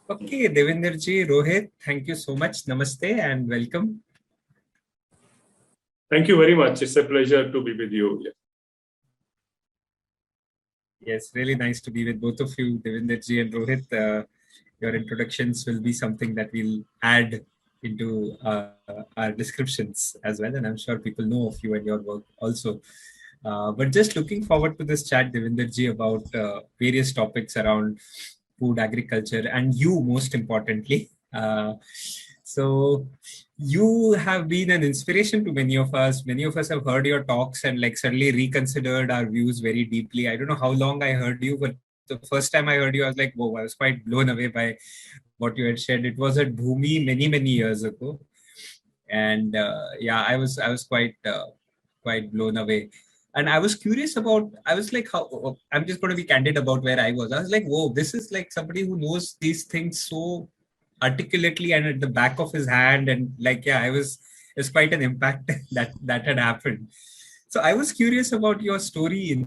Okay, Devinder ji, Rohit, thank you so much. Namaste and welcome. Thank you very much. It's a pleasure to be with you. Yes, really nice to be with both of you, Devinder ji and Rohit. Your introductions will be something that we'll add into our descriptions as well, and I'm sure people know of you and your work also. But just looking forward to this chat, Devinder ji, about various topics around food, agriculture, and you most importantly. So you have been an inspiration to many of us. Many of us have heard your talks and like suddenly reconsidered our views very deeply. I don't know how long I heard you, but the first time I heard you, I was like, whoa, I was quite blown away by what you had shared. It was at Bhumi many years ago, and yeah, I was quite blown away. And I was curious about. I was like, how? I'm just going to be candid about where I was. I was like, whoa, this is like somebody who knows these things so articulately and at the back of his hand, and like, yeah, it's quite an impact that had happened. So I was curious about your story. In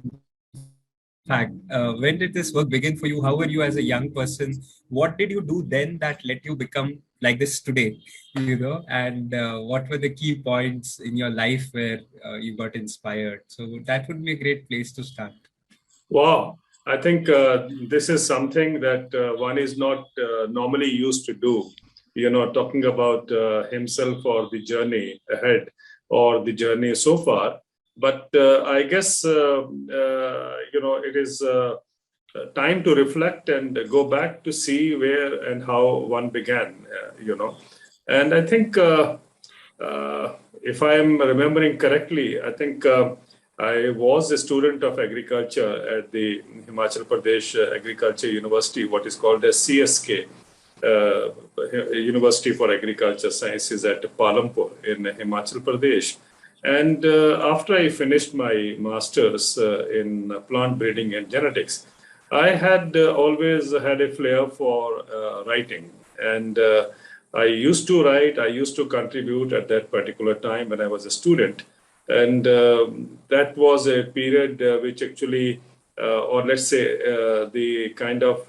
fact, when did this work begin for you? How were you as a young person? What did you do then that let you become like this today? And what were the key points in your life where you got inspired? So that would be a great place to start. Wow. I think this is something that one is not normally used to do, talking about himself or the journey ahead or the journey so far. But I guess, it is time to reflect and go back to see where and how one began. And I think if I am remembering correctly, I think I was a student of agriculture at the Himachal Pradesh Agriculture University, what is called as CSK, University for Agriculture Sciences at Palampur in Himachal Pradesh. And after I finished my master's in plant breeding and genetics, I had always had a flair for writing. And I used to write, I used to contribute at that particular time when I was a student. And that was a period which actually, or let's say, the kind of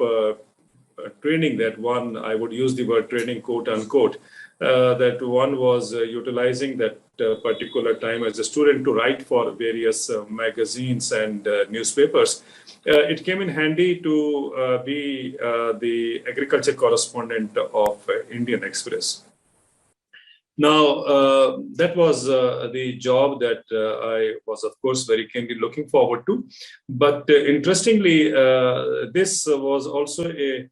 training that one, I would use the word training, quote unquote, that one was utilizing that particular time as a student to write for various magazines and newspapers. It came in handy to be the agriculture correspondent of Indian Express. Now, that was the job that I was, of course, very keenly looking forward to. But interestingly, this was also a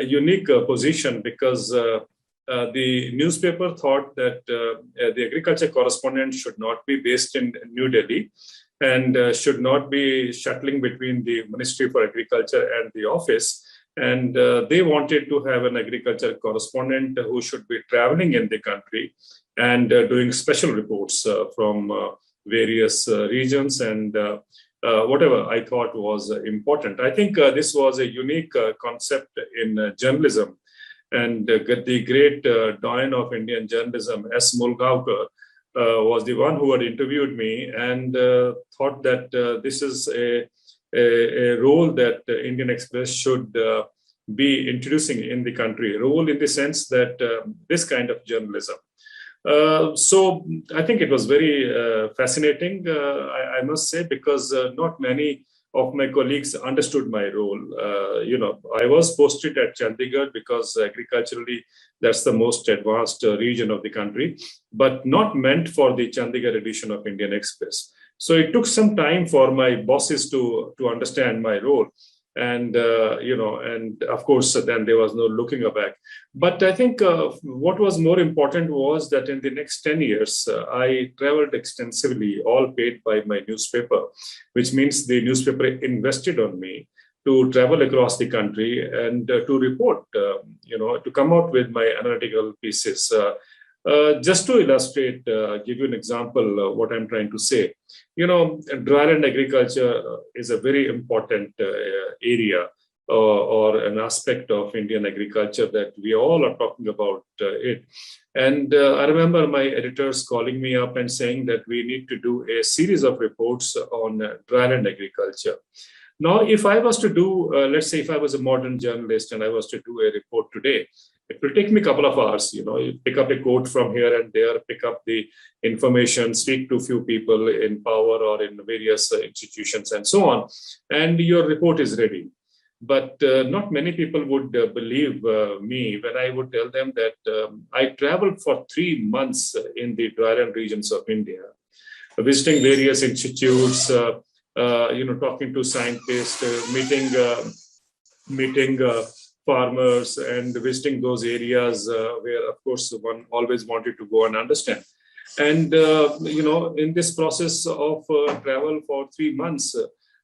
unique position because the newspaper thought that the agriculture correspondent should not be based in New Delhi and should not be shuttling between the Ministry for Agriculture and the office. And they wanted to have an agriculture correspondent who should be traveling in the country and doing special reports from various regions and whatever I thought was important. I think this was a unique concept in journalism. And the great doyen of Indian journalism, S. Mulgaonkar, was the one who had interviewed me and thought that this is a role that Indian Express should be introducing in the country, a role in the sense that this kind of journalism. So I think it was very fascinating, I must say, because not many of my colleagues understood my role. I was posted at Chandigarh because agriculturally that's the most advanced region of the country, but not meant for the Chandigarh edition of Indian Express. So it took some time for my bosses to understand my role. And, and of course, then there was no looking back. But I think what was more important was that in the next 10 years, I traveled extensively, all paid by my newspaper, which means the newspaper invested on me to travel across the country and to report, to come out with my analytical pieces. Just to illustrate, give you an example, what I'm trying to say. Dryland agriculture is a very important area or an aspect of Indian agriculture that we all are talking about it. And I remember my editors calling me up and saying that we need to do a series of reports on dryland agriculture. Now, if I was to do, let's say if I was a modern journalist and I was to do a report today, it will take me a couple of hours. You pick up a quote from here and there, pick up the information, speak to a few people in power or in various institutions and so on, and your report is ready. But not many people would believe me when I would tell them that I traveled for 3 months in the Agrarian regions of India, visiting various institutes, talking to scientists, meeting farmers, and visiting those areas where, of course, one always wanted to go and understand. And in this process of travel for 3 months,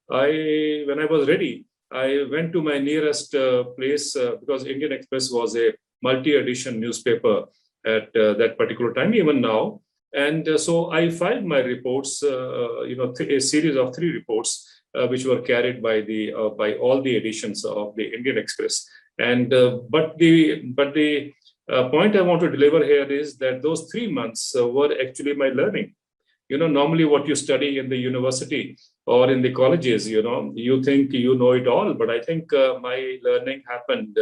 when I was ready, I went to my nearest place because Indian Express was a multi-edition newspaper at that particular time, even now. And so I filed my reports, a series of 3 reports, which were carried by all the editions of the Indian Express. And but the point I want to deliver here is that those 3 months were actually my learning. Normally what you study in the university or in the colleges, you think you know it all. But I think my learning happened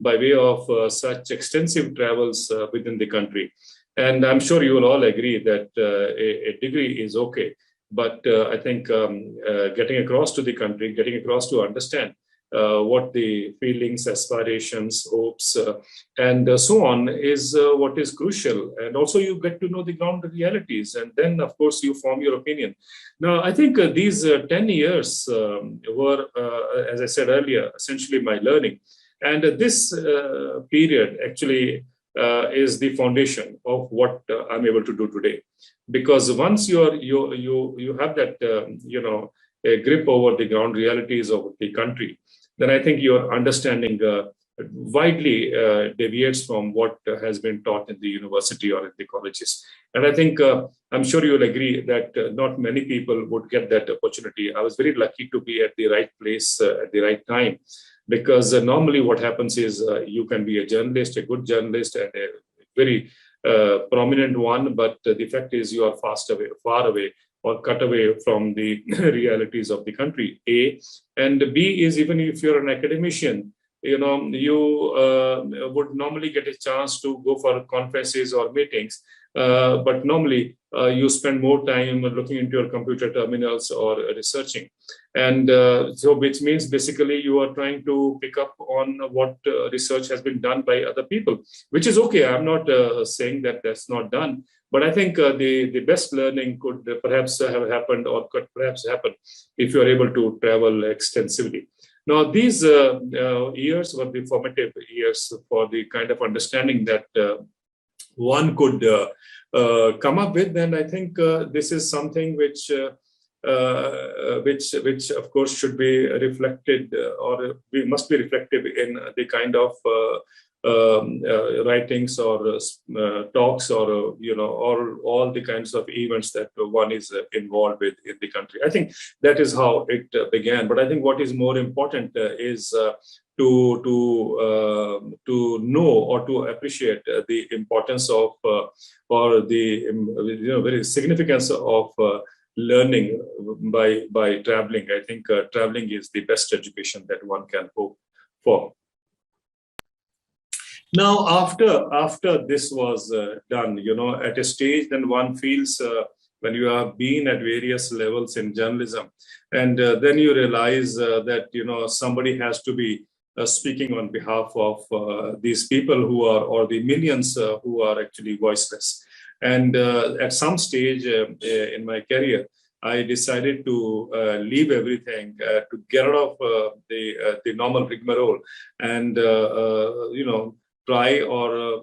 by way of such extensive travels within the country. And I'm sure you will all agree that a degree is okay. But I think getting across to the country, getting across to understand what the feelings, aspirations, hopes, and so on is what is crucial. And also you get to know the ground realities. And then, of course, you form your opinion. Now, I think these 10 years were, as I said earlier, essentially my learning. And this period actually is the foundation of what I'm able to do today. Because once you have that, a grip over the ground realities of the country, then I think your understanding widely deviates from what has been taught in the university or in the colleges. And I think I'm sure you'll agree that not many people would get that opportunity. I was very lucky to be at the right place at the right time, because normally what happens is you can be a journalist, a good journalist, and a very prominent one, but the fact is you are far away, or cut away from the realities of the country, A. And B is, even if you're an academician, you would normally get a chance to go for conferences or meetings. But normally you spend more time looking into your computer terminals or researching. And so which means basically you are trying to pick up on what research has been done by other people, which is okay. I'm not saying that that's not done. But I think the best learning could perhaps have happened, or could perhaps happen, if you are able to travel extensively. Now, these years were the formative years for the kind of understanding that one could come up with. And I think this is something which of course should be reflected, or must be reflective in the kind of writings or talks, or or all the kinds of events that one is involved with in the country. I think that is how it began. But I think what is more important is to know or to appreciate the importance of or the very significance of learning by traveling. I think traveling is the best education that one can hope for. Now, after this was done, at a stage, then one feels when you have been at various levels in journalism, and then you realize that somebody has to be speaking on behalf of these people who are, or the millions who are actually voiceless. And at some stage in my career, I decided to leave everything, to get out of the normal rigmarole, and try or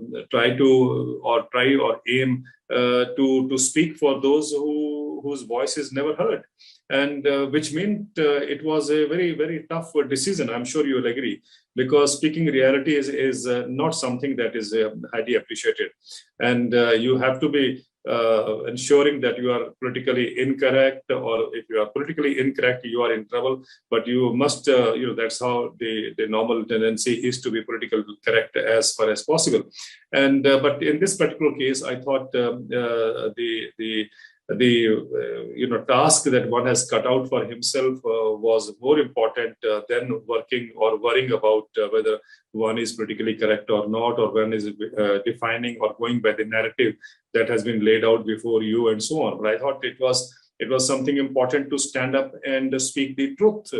aim to speak for those whose voice is never heard, and which meant it was a very, very tough decision. I'm sure you will agree, because speaking reality is not something that is highly appreciated, and you have to be ensuring that you are politically incorrect, or if you are politically incorrect, you are in trouble. But you must, that's how the normal tendency is, to be politically correct as far as possible. And but in this particular case, I thought the task that one has cut out for himself was more important than working or worrying about whether one is politically correct or not, or one is defining or going by the narrative that has been laid out before you and so on. But I thought it was something important to stand up and speak the truth,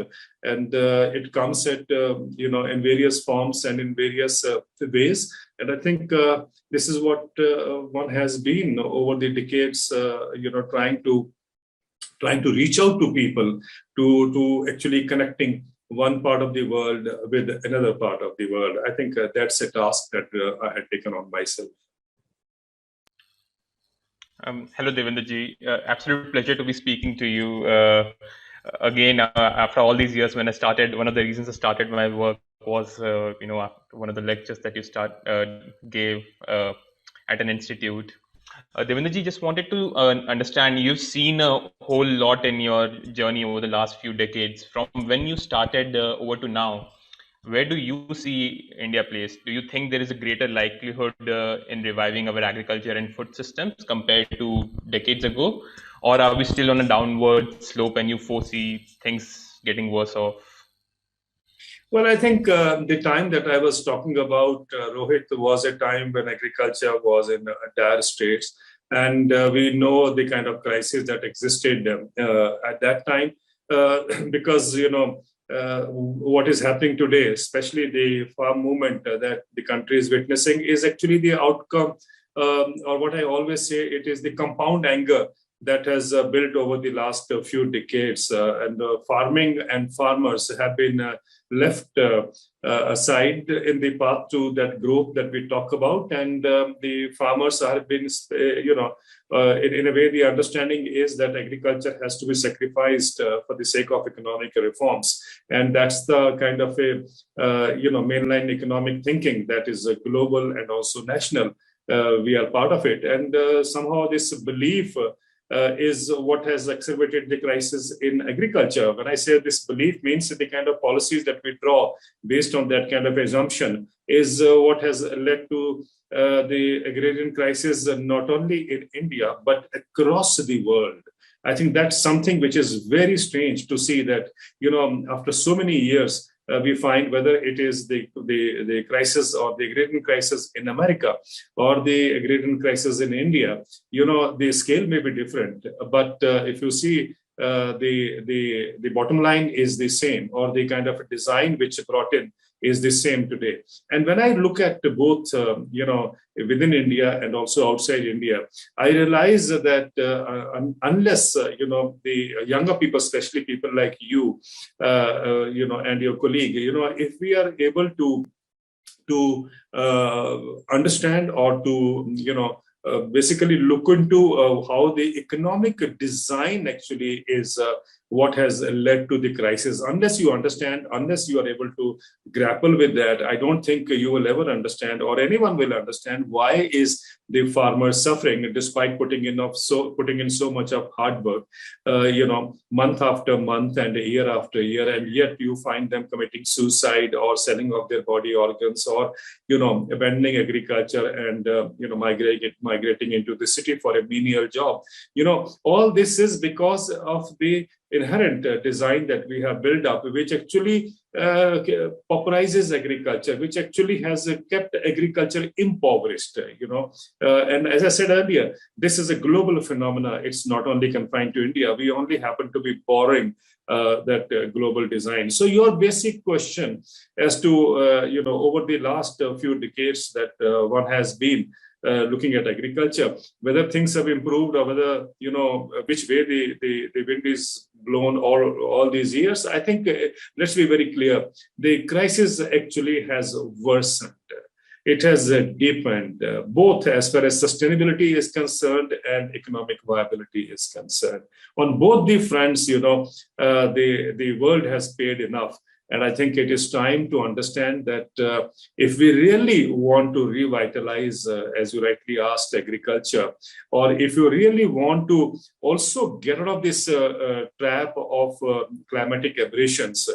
and it comes at in various forms and in various ways. And I think this is what one has been over the decades, trying to reach out to people, to actually connecting one part of the world with another part of the world. I think that's a task that I had taken on myself. Hello, Devinder ji. Absolute pleasure to be speaking to you again after all these years. When I started, one of the reasons I started my work was, one of the lectures that you gave at an institute. Devinder ji, just wanted to understand, you've seen a whole lot in your journey over the last few decades. From when you started over to now, where do you see India placed? Do you think there is a greater likelihood in reviving our agriculture and food systems compared to decades ago? Or are we still on a downward slope and you foresee things getting worse off? Well, I think the time that I was talking about, Rohit, was a time when agriculture was in dire straits. And we know the kind of crisis that existed at that time, because, what is happening today, especially the farm movement that the country is witnessing, is actually the outcome, or what I always say, it is the compound anger that has built over the last few decades. And farming and farmers have been left aside in the path to that growth that we talk about. And the farmers have been, in a way, the understanding is that agriculture has to be sacrificed for the sake of economic reforms. And that's the kind of a, mainline economic thinking that is global and also national. We are part of it. And somehow this belief is what has exacerbated the crisis in agriculture. When I say this belief, means the kind of policies that we draw based on that kind of assumption is what has led to the agrarian crisis, not only in India, but across the world. I think that's something which is very strange to see that, after so many years, we find whether it is the crisis or the agrarian crisis in America or the agrarian crisis in India, the scale may be different. But if you see the bottom line is the same, or the kind of design which brought in is the same today. And when I look at both, within India and also outside India, I realize that unless, the younger people, especially people like you, and your colleague, if we are able to understand or to, basically look into how the economic design actually is what has led to the crisis. Unless you understand, unless you are able to grapple with that, I don't think you will ever understand, or anyone will understand, why is the farmer suffering despite putting in so much of hard work, month after month and year after year, and yet you find them committing suicide or selling off their body organs, or abandoning agriculture and migrating into the city for a menial job. All this is because of the inherent design that we have built up, which actually pauperizes agriculture, which actually has kept agriculture impoverished. And as I said earlier, this is a global phenomenon. It's not only confined to India. We only happen to be borrowing that global design. So your basic question as to over the last few decades that one has been looking at agriculture, whether things have improved or whether, which way the wind is blown all these years, I think let's be very clear. The crisis actually has worsened. It has deepened, both as far as sustainability is concerned and economic viability is concerned. On both the fronts, the world has paid enough. And I think it is time to understand that if we really want to revitalize, as you rightly asked, agriculture, or if you really want to also get out of this trap of climatic aberrations,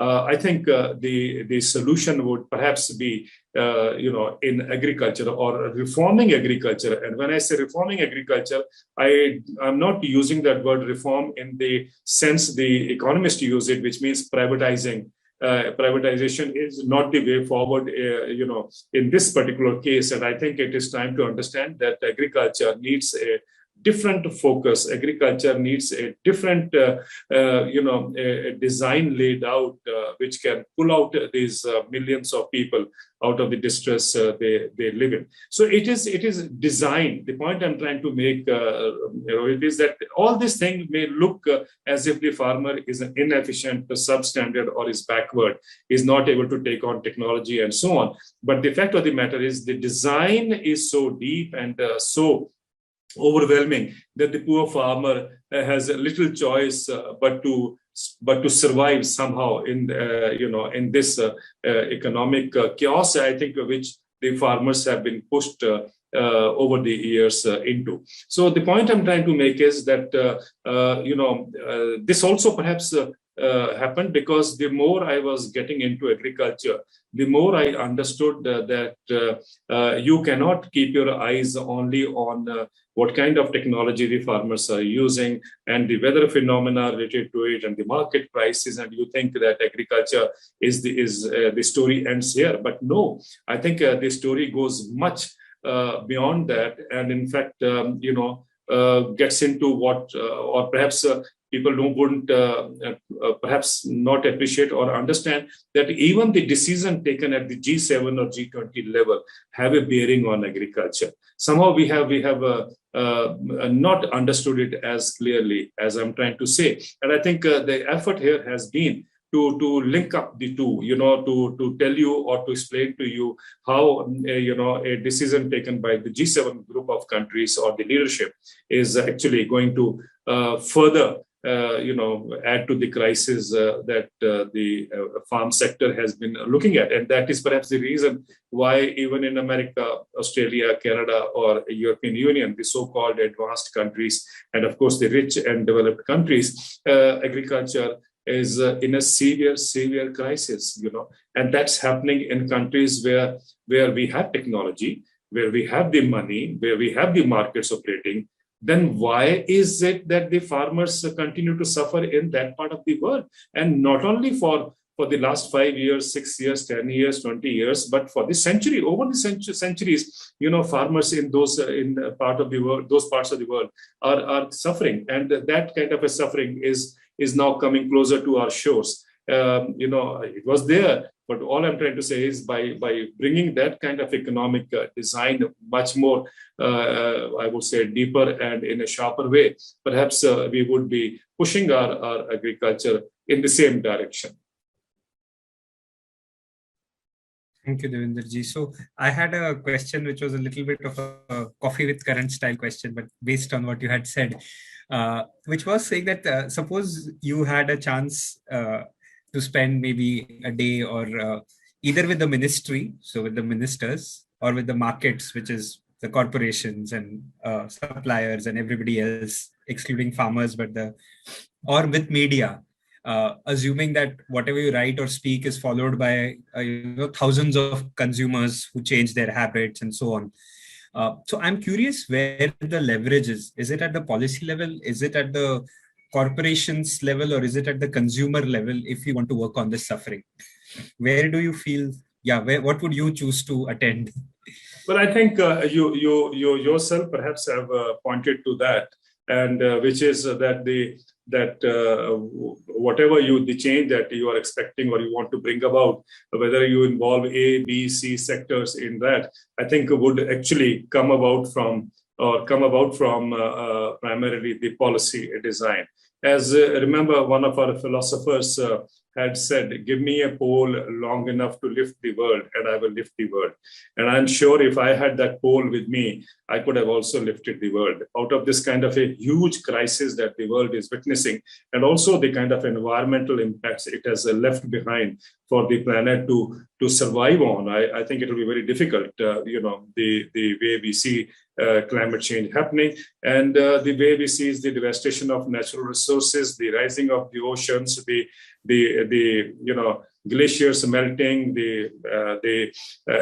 I think the solution would perhaps be in agriculture or reforming agriculture. And when I say reforming agriculture, I'm not using that word reform in the sense the economists use it, which means privatizing. Privatization is not the way forward, in this particular case. And I think it is time to understand that agriculture needs a different focus. Agriculture needs a different, a design laid out, which can pull out these millions of people out of the distress they live in. So it is designed. The point I'm trying to make, it is that all these things may look as if the farmer is an inefficient, substandard, or is backward, is not able to take on technology and so on. But the fact of the matter is the design is so deep and so overwhelming that the poor farmer has little choice but to survive somehow in this economic chaos, I think, which the farmers have been pushed over the years into. So the point I'm trying to make is that this also perhaps happened because the more I was getting into agriculture, the more I understood that you cannot keep your eyes only on what kind of technology the farmers are using and the weather phenomena related to it and the market prices, and you think that agriculture is the story ends here. But no, I think the story goes much beyond that, and in fact, gets into what, or perhaps people wouldn't perhaps not appreciate or understand that even the decision taken at the G7 or G20 level have a bearing on agriculture. Somehow we have not understood it as clearly as I'm trying to say, and I think the effort here has been to link up the two, to tell you or to explain to you how a decision taken by the G7 group of countries or the leadership is actually going to further add to the crisis that the farm sector has been looking at. And that is perhaps the reason why even in America, Australia, Canada, or European Union, the so-called advanced countries, and of course the rich and developed countries, agriculture is in a severe crisis, and that's happening in countries where we have technology, where we have the money, where we have the markets operating. Then why is it that the farmers continue to suffer in that part of the world? And not only for the last 5 years, 6 years, 10 years, 20 years, but for the century, over the centuries, farmers in those part of the world, those parts of the world are suffering, and that kind of a suffering is now coming closer to our shores. It was there, but all I'm trying to say is by bringing that kind of economic design much more, I would say, deeper and in a sharper way, perhaps we would be pushing our agriculture in the same direction. Thank you, Devinder ji. So I had a question which was a little bit of a coffee with current style question, but based on what you had said, which was saying that suppose you had a chance to spend maybe a day or either with the ministry, so with the ministers, or with the markets, which is the corporations and suppliers and everybody else, excluding farmers, or with media. Assuming that whatever you write or speak is followed by thousands of consumers who change their habits and so on. So I'm curious where the leverage is. Is it at the policy level? Is it at the corporations level, or is it at the consumer level? If you want to work on this suffering, where do you feel? What would you choose to attend? Well, I think you yourself perhaps have pointed to that, and which is that whatever the change that you are expecting or you want to bring about, whether you involve A, B, C sectors in that, I think would actually come about from primarily the policy design. As remember, one of our philosophers had said, give me a pole long enough to lift the world and I will lift the world. And I'm sure if I had that pole with me, I could have also lifted the world out of this kind of a huge crisis that the world is witnessing, and also the kind of environmental impacts it has left behind for the planet to survive on. I think it will be very difficult, the way we see climate change happening. And the way we see is the devastation of natural resources, the rising of the oceans, the glaciers melting, the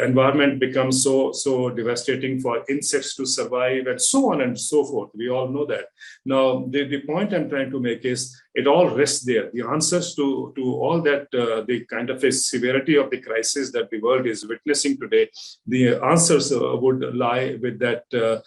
environment becomes so devastating for insects to survive, and so on and so forth. We all know that. Now, the point I'm trying to make is it all rests there. The answers to all that, the kind of a severity of the crisis that the world is witnessing today, the answers would lie with that. The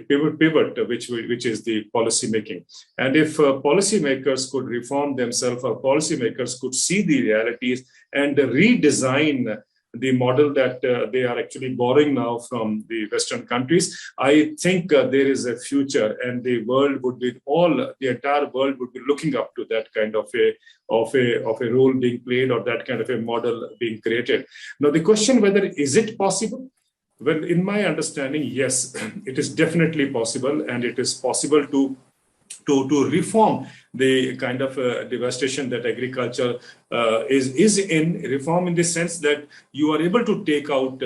pivot, which is the policy making. And if policymakers could reform themselves, or policymakers could see the realities and redesign the model that they are actually borrowing now from the Western countries, I think there is a future, and the world would be the entire world would be looking up to that kind of a role being played, or that kind of a model being created. Now, the question whether is it possible? Well, in my understanding, yes, it is definitely possible, and it is possible to reform the kind of devastation that agriculture is in. Reform in the sense that you are able to take out,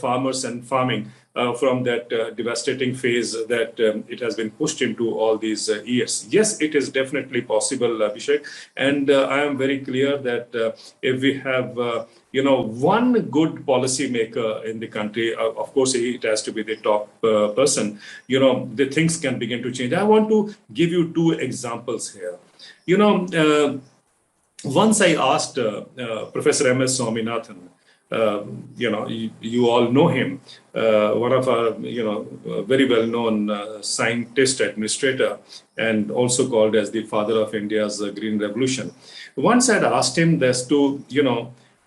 farmers and farming from that devastating phase that it has been pushed into all these years. Yes, it is definitely possible, Abhishek. And I am very clear that if we have one good policy maker in the country, of course, it has to be the top person, the things can begin to change. I want to give you two examples here. Once I asked Professor M.S. Swaminathan, you all know him, one of our, very well-known scientist, administrator, and also called as the father of India's Green Revolution. Once I'd asked him as to,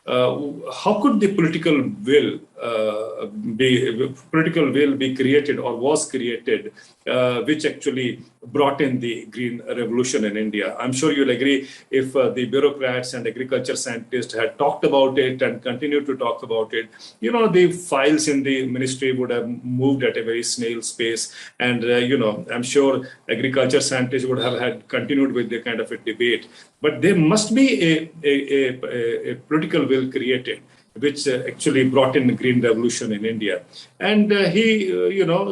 how could the political will be created, or was created, which actually brought in the green revolution in India? I'm sure you'll agree, if the bureaucrats and agriculture scientists had talked about it and continued to talk about it, the files in the ministry would have moved at a very snail's pace, and I'm sure agriculture scientists would have had continued with the kind of a debate. But there must be a political will created, which actually brought in the green revolution in India. And he,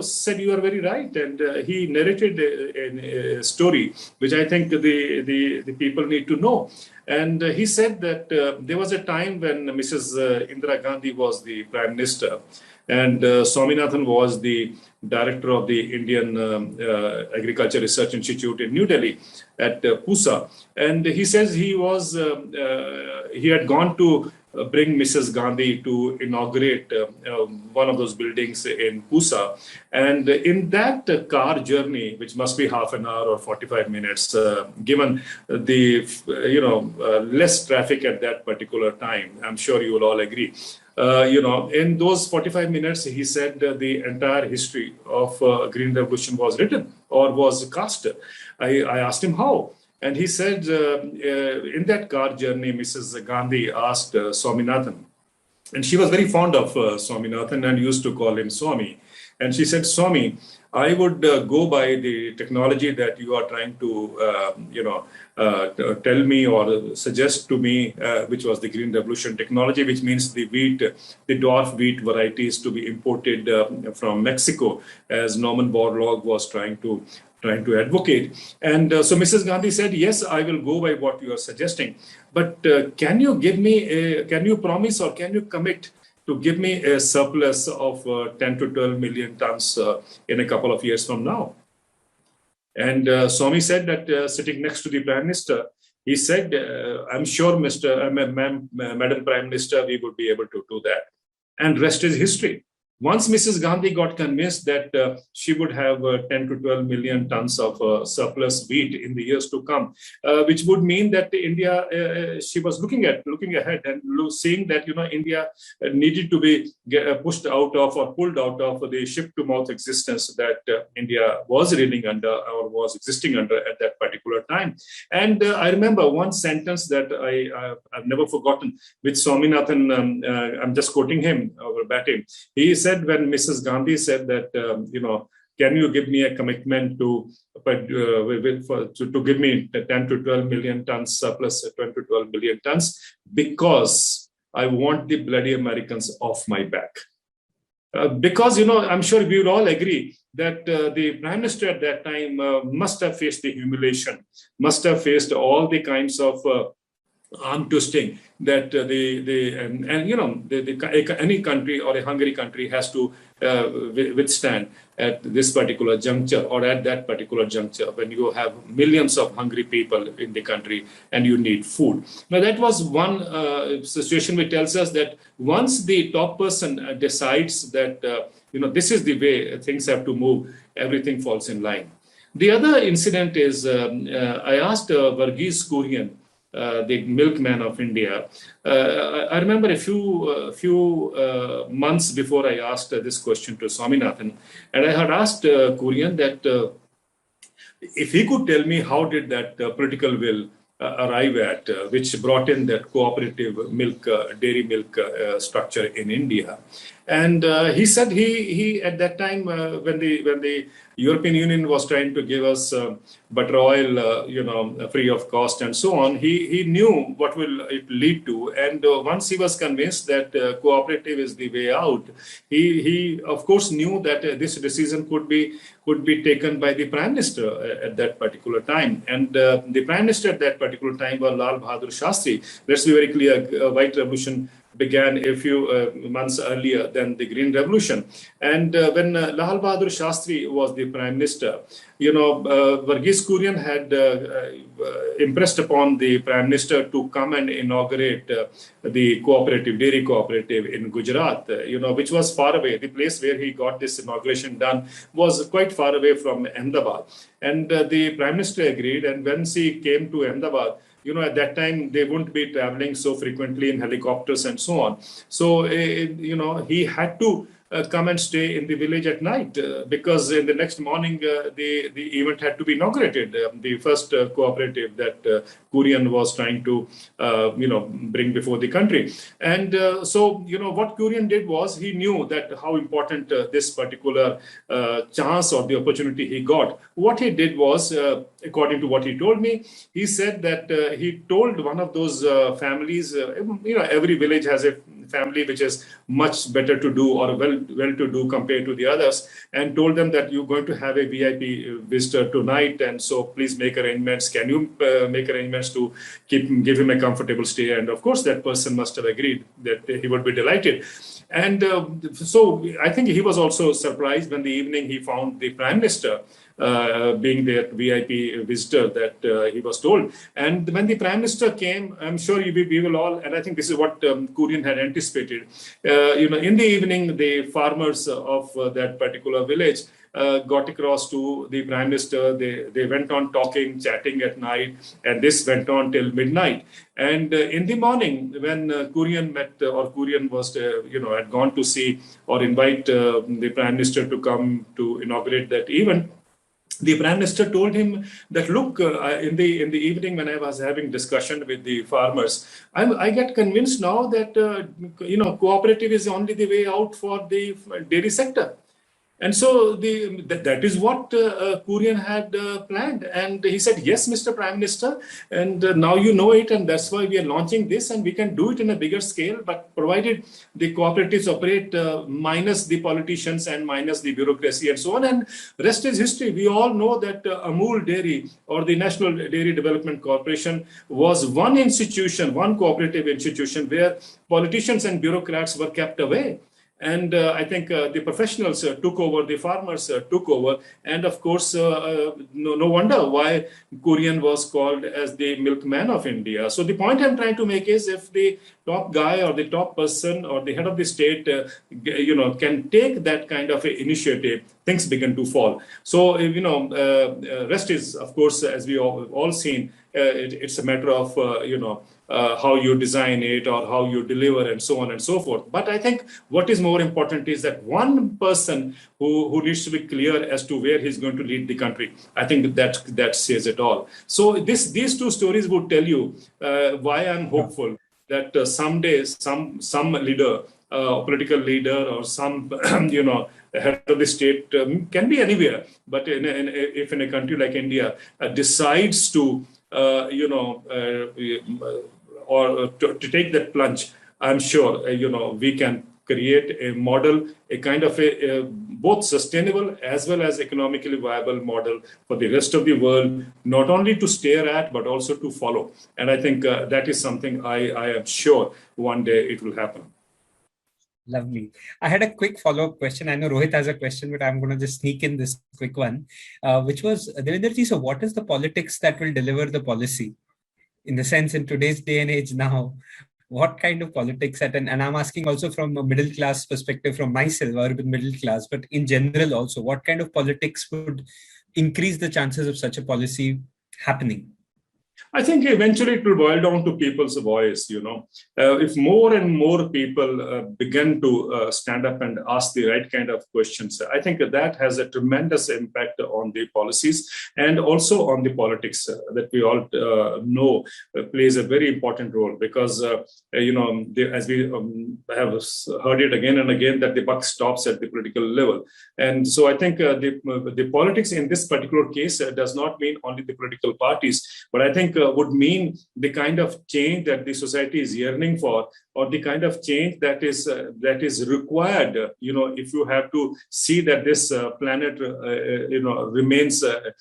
said, you are very right. And he narrated a story, which I think the people need to know. And he said that there was a time when Mrs. Indira Gandhi was the Prime Minister, and Swaminathan was the director of the Indian Agriculture Research Institute in New Delhi at Pusa. And he says he had gone to bring Mrs. Gandhi to inaugurate one of those buildings in Pusa. And in that car journey, which must be half an hour or 45 minutes, given the less traffic at that particular time, I'm sure you will all agree. In those 45 minutes, he said the entire history of Green Revolution was written or was cast. I asked him how. And he said, in that car journey, Mrs. Gandhi asked Swaminathan, and she was very fond of Swaminathan and used to call him Swami. And she said, Swami, I would go by the technology that you are trying to, tell me or suggest to me, which was the Green Revolution technology, which means the dwarf wheat varieties to be imported from Mexico, as Norman Borlaug was trying to advocate. And so Mrs. Gandhi said, yes, I will go by what you are suggesting. But can you promise or can you commit to give me a surplus of 10 to 12 million tons in a couple of years from now? And Swami said that sitting next to the Prime Minister, he said, I'm sure, Madam Prime Minister, we would be able to do that. And rest is history. Once Mrs. Gandhi got convinced that she would have 10 to 12 million tons of surplus wheat in the years to come, which would mean that India, she was looking ahead and seeing that India needed to be pushed out of or pulled out of the ship-to-mouth existence that India was reeling under or was existing under at that particular time. And I remember one sentence that I've never forgotten, which Swaminathan, I'm just quoting him verbatim. He said, when Mrs. Gandhi said that, can you give me a commitment to give me 10 to 12 million tons surplus, 10 to 12 million tons, because I want the bloody Americans off my back. Because, I'm sure we would all agree that the prime minister at that time must have faced the humiliation, must have faced all the kinds of arm twisting that any country or a hungry country has to withstand at this particular juncture, or at that particular juncture, when you have millions of hungry people in the country and you need food. Now, that was one situation which tells us that once the top person decides that this is the way things have to move, everything falls in line. The other incident is I asked Varghese Kurian, the milkman of India. I remember a few months before I asked this question to Swaminathan, and I had asked Kurian that if he could tell me how did that political will arrive at, which brought in that cooperative milk, dairy milk structure in India. And he said he at that time when the European Union was trying to give us butter oil, free of cost and so on, he knew what will it lead to. And once he was convinced that cooperative is the way out, he of course knew that this decision could be taken by the Prime Minister at that particular time. And the Prime Minister at that particular time was Lal Bahadur Shastri. Let's be very clear, White Revolution began a few months earlier than the Green Revolution. And when Lal Bahadur Shastri was the Prime Minister, Varghese Kurian had impressed upon the Prime Minister to come and inaugurate the dairy cooperative in Gujarat, which was far away. The place where he got this inauguration done was quite far away from Ahmedabad. And the Prime Minister agreed. And when he came to Ahmedabad, at that time, they wouldn't be traveling so frequently in helicopters and so on. So, he had to come and stay in the village at night because in the next morning, the event had to be inaugurated. The first cooperative that Kurian was trying to, bring before the country. And what Kurian did was he knew that how important this particular chance or the opportunity he got. What he did was, according to what he told me, he said that he told one of those families, every village has a family which is much better to do or well to do compared to the others, and told them that you're going to have a VIP visitor tonight, and so please make arrangements. Can you make arrangements to give him a comfortable stay? And of course, that person must have agreed that he would be delighted. And so I think he was also surprised when the evening he found the Prime Minister being the VIP visitor that he was told. And when the Prime Minister came, I'm sure we will all, and I think this is what Kurian had anticipated. In the evening, the farmers of that particular village got across to the Prime Minister. They went on talking, chatting at night, and this went on till midnight. And in the morning, when Kurian was, had gone to see or invite the Prime Minister to come to inaugurate that event, the Prime Minister told him that, look, in the evening when I was having discussion with the farmers, I get convinced now that, cooperative is only the way out for the dairy sector. And so that is what Kurian had planned. And he said, yes, Mr. Prime Minister, and now you know it, and that's why we are launching this, and we can do it in a bigger scale, but provided the cooperatives operate minus the politicians and minus the bureaucracy and so on. And rest is history. We all know that Amul Dairy or the National Dairy Development Corporation was one institution, one cooperative institution where politicians and bureaucrats were kept away. And I think the professionals took over, the farmers took over. And of course, no wonder why Kurian was called as the milkman of India. So the point I'm trying to make is if the top guy or the top person or the head of the state, can take that kind of initiative, things begin to fall. So, rest is, of course, as we all seen, it's a matter of, how you design it or how you deliver and so on and so forth. But I think what is more important is that one person who needs to be clear as to where he's going to lead the country. I think that says it all. So these two stories would tell you why I'm hopeful that someday some leader, political leader or some, head of the state can be anywhere. But if in a country like India decides to, or to take that plunge, I'm sure, we can create a model, a kind of a both sustainable as well as economically viable model for the rest of the world, not only to stare at, but also to follow. And I think that is something I am sure one day it will happen. Lovely. I had a quick follow-up question. I know Rohit has a question, but I'm going to just sneak in this quick one, which was, Devinderji, so what is the politics that will deliver the policy? In the sense, in today's day and age now, what kind of politics and I'm asking also from a middle class perspective, from myself, urban middle class, but in general also, what kind of politics would increase the chances of such a policy happening? I think eventually it will boil down to people's voice. If more and more people begin to stand up and ask the right kind of questions, I think that has a tremendous impact on the policies and also on the politics that we all know plays a very important role, because as we have heard it again and again, that the buck stops at the political level. And so I think the politics in this particular case does not mean only the political parties, but I think would mean the kind of change that the society is yearning for, or the kind of change that is required. If you have to see that this planet, remains, a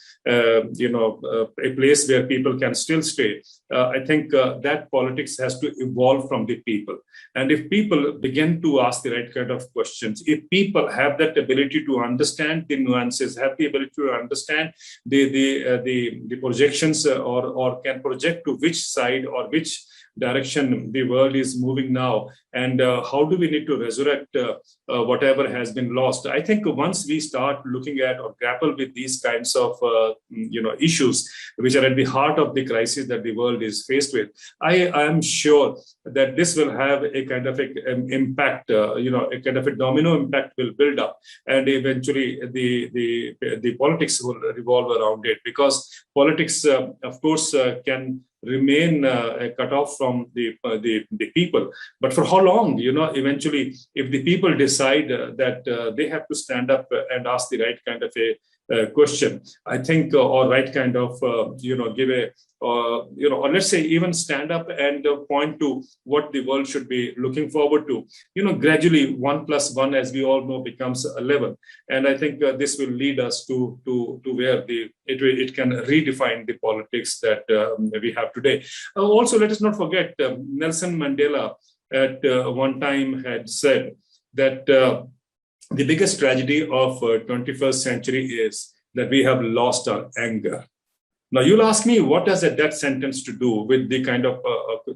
place where people can still stay. I think that politics has to evolve from the people. And if people begin to ask the right kind of questions, if people have that ability to understand the nuances, have the ability to understand the projections, or can project to which side or which direction the world is moving now, and how do we need to resurrect whatever has been lost. I think once we start looking at or grapple with these kinds of issues, which are at the heart of the crisis that the world is faced with, I am sure that this will have a kind of impact, a kind of a domino impact will build up, and eventually the politics will revolve around it, because politics, of course, can remain cut off from the people. But for how long? Eventually, if the people decide that they have to stand up and ask the right kind of a question, I think, or right kind of, give a, or let's say even stand up and point to what the world should be looking forward to. Gradually 1 + 1, as we all know, becomes 11, and I think this will lead us to where it can redefine the politics that we have today. Also, let us not forget Nelson Mandela at one time had said that the biggest tragedy of 21st century is that we have lost our anger. Now, you'll ask me, what does that sentence to do with the kind of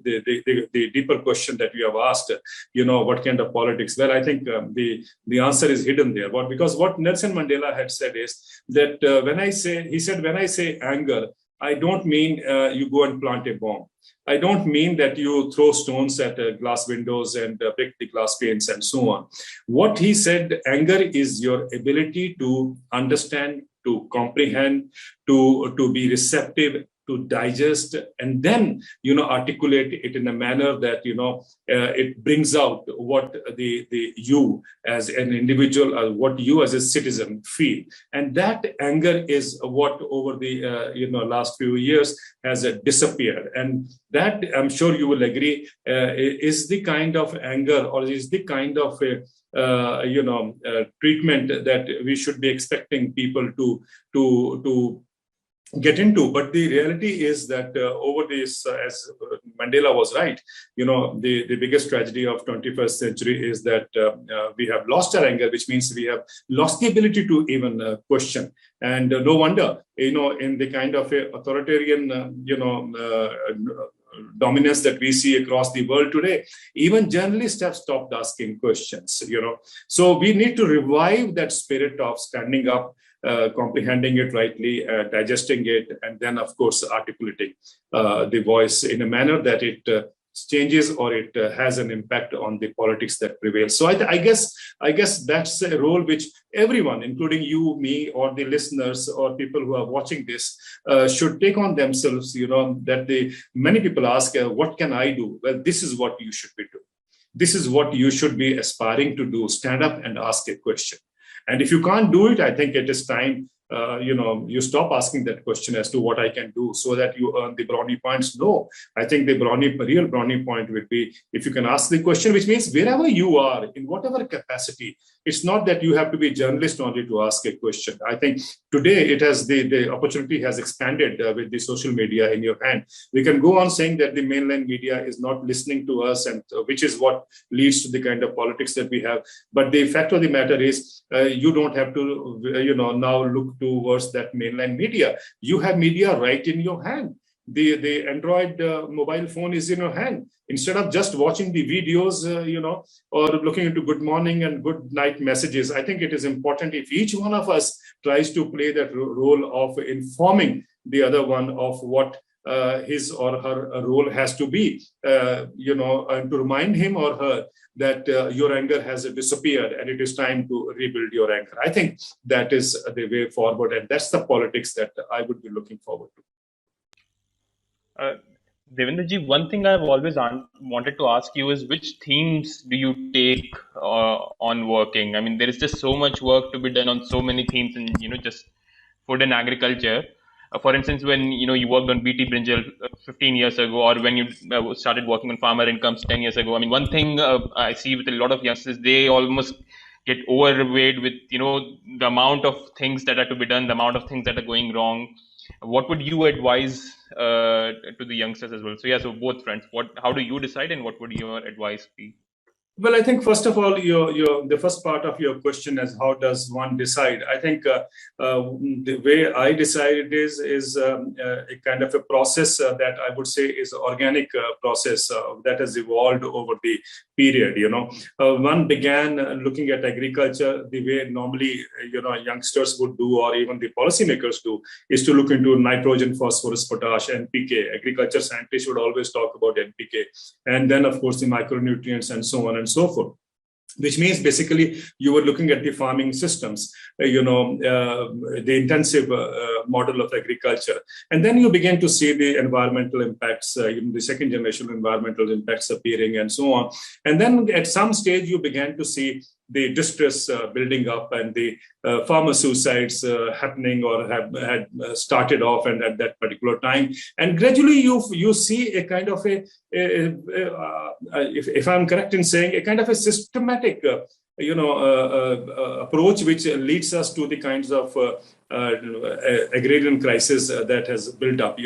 the deeper question that you have asked? What kind of politics? Well, I think the answer is hidden there. Because what Nelson Mandela had said is that when I say anger, I don't mean you go and plant a bomb. I don't mean that you throw stones at glass windows and break the glass panes and so on. What he said, anger is your ability to understand, to comprehend, to be receptive, to digest, and then articulate it in a manner that it brings out what the you as an individual, or what you as a citizen feel. And that anger is what over the last few years has disappeared, and that, I'm sure you will agree, is the kind of anger, or is the kind of treatment that we should be expecting people to get into. But the reality is that over this, as Mandela was right, the biggest tragedy of 21st century is that we have lost our anger, which means we have lost the ability to even question. And no wonder, in the kind of authoritarian, dominance that we see across the world today, even journalists have stopped asking questions. So we need to revive that spirit of standing up, comprehending it rightly, digesting it, and then, of course, articulating the voice in a manner that it changes, or it has an impact on the politics that prevails. So I guess that's a role which everyone, including you, me, or the listeners, or people who are watching this, should take on themselves. That many people ask, what can I do? Well, this is what you should be doing. This is what you should be aspiring to do. Stand up and ask a question. And if you can't do it, I think it is time you stop asking that question as to what I can do so that you earn the brownie points. No, I think the real brownie point would be if you can ask the question, which means wherever you are, in whatever capacity. It's not that you have to be a journalist only to ask a question. I think today it has the opportunity has expanded with the social media in your hand. We can go on saying that the mainland media is not listening to us, and which is what leads to the kind of politics that we have. But the fact of the matter is, you don't have to, now look towards that mainland media. You have media right in your hand. The Android mobile phone is in your hand. Instead of just watching the videos, or looking into good morning and good night messages, I think it is important if each one of us tries to play that role of informing the other one of what his or her role has to be, and to remind him or her that your anger has disappeared and it is time to rebuild your anger. I think that is the way forward, and that's the politics that I would be looking forward to. Devinder ji, one thing I've always wanted to ask you is which themes do you take on working? I mean, there is just so much work to be done on so many themes in, just food and agriculture. For instance, when, you worked on BT brinjal 15 years ago, or when you started working on farmer incomes 10 years ago. I mean, one thing I see with a lot of youngsters, they almost get overweight with, the amount of things that are to be done, the amount of things that are going wrong. What would you advise to the youngsters as well? So so both fronts. How do you decide, and what would your advice be? Well, I think first of all, the first part of your question is how does one decide? I think the way I decide is a kind of a process that I would say is an organic process that has evolved over the period. One began looking at agriculture the way normally youngsters would do, or even the policymakers do, is to look into nitrogen, phosphorus, potash, NPK. Agriculture scientists would always talk about NPK, and then of course the micronutrients and so on and so forth. Which means basically you were looking at the farming systems, the intensive model of agriculture. And then you began to see the environmental impacts, the second generation environmental impacts appearing and so on. And then at some stage you began to see the distress building up and the farmer suicides happening or had started off and at that particular time. And gradually you see a kind of if I'm correct in saying, a kind of a systematic approach which leads us to the kinds of agrarian crisis that has built up.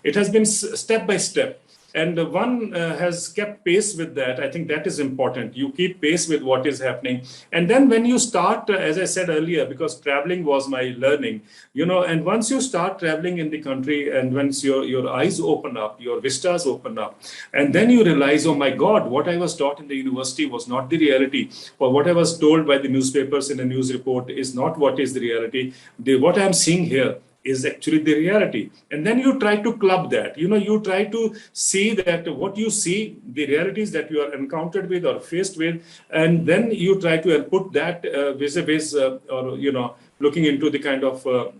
It has been step by step. And one has kept pace with that. I think that is important. You keep pace with what is happening. And then when you start, as I said earlier, because traveling was my learning, and once you start traveling in the country and once your eyes open up, your vistas open up, and then you realize, oh my God, what I was taught in the university was not the reality, or what I was told by the newspapers in a news report is not what is the reality. What I'm seeing here is actually the reality. And then you try to club that, you try to see that what you see, the realities that you are encountered with or faced with, and then you try to put that vis-a-vis or, looking into the kind of, the